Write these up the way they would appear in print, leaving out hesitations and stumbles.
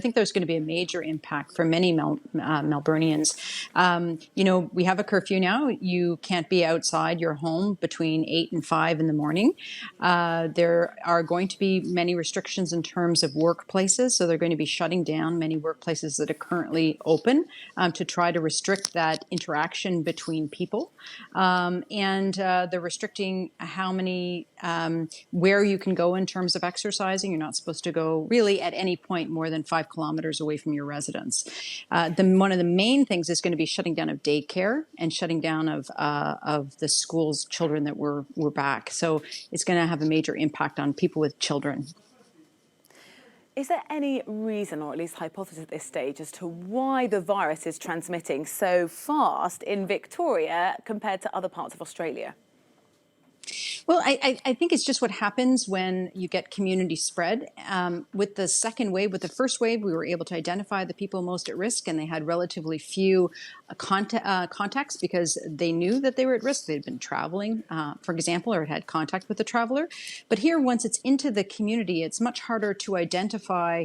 think there's going to be a major impact for many Melburnians. We have a curfew now. You can't be outside your home between 8 and 5 in the morning. There are going to be many restrictions in terms of workplaces. So they're going to be shutting down many workplaces that are currently open to try to restrict that interaction between people. And they're restricting how many, where you can go in terms of exercising. You're not supposed to go really at any point more than 5 kilometers away from your residence. One of the main things is going to be shutting down of daycare and shutting down of the schools children that were back. So it's going to have a major impact on people with children. Is there any reason, or at least hypothesis at this stage, as to why the virus is transmitting so fast in Victoria compared to other parts of Australia? Well, I think it's just what happens when you get community spread. With the second wave, with the first wave, we were able to identify the people most at risk, and they had relatively few contacts because they knew that they were at risk. They'd been traveling, for example, or had contact with a traveler. But here, once it's into the community, it's much harder to identify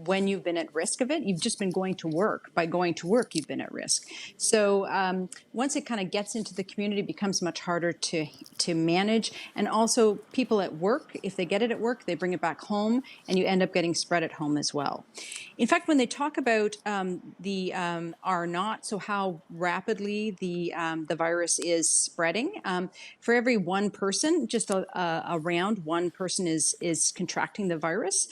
when you've been at risk of it. You've just been going to work. By going to work, you've been at risk. So once it kind of gets into the community, it becomes much harder to manage. And also people at work, if they get it at work, they bring it back home, and you end up getting spread at home as well. In fact, when they talk about so how rapidly the virus is spreading, for every one person, just around one person is contracting the virus.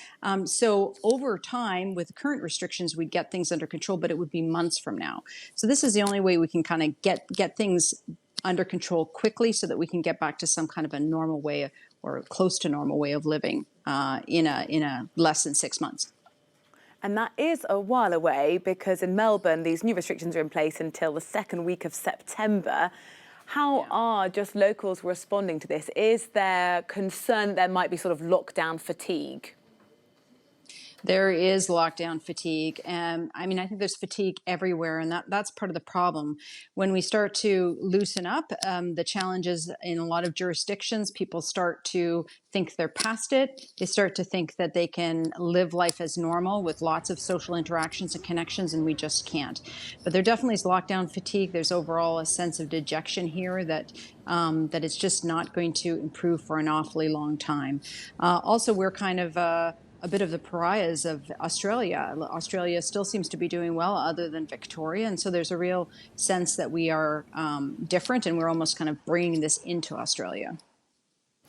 So over time, with current restrictions, we'd get things under control, but it would be months from now. So this is the only way we can kind of get things under control quickly so that we can get back to some kind of a normal way or close to normal way of living in a less than 6 months. And that is a while away, because in Melbourne, these new restrictions are in place until the second week of September. How are just locals responding to this? Is there concern that there might be sort of lockdown fatigue? There is lockdown fatigue. And I think there's fatigue everywhere, and that's part of the problem. When we start to loosen up, the challenges in a lot of jurisdictions, people start to think they're past it. They start to think that they can live life as normal with lots of social interactions and connections, and we just can't. But there definitely is lockdown fatigue. There's overall a sense of dejection here that it's just not going to improve for an awfully long time. Also, we're kind of a bit of the pariahs of Australia. Australia still seems to be doing well, other than Victoria. And so there's a real sense that we are different, and we're almost kind of bringing this into Australia.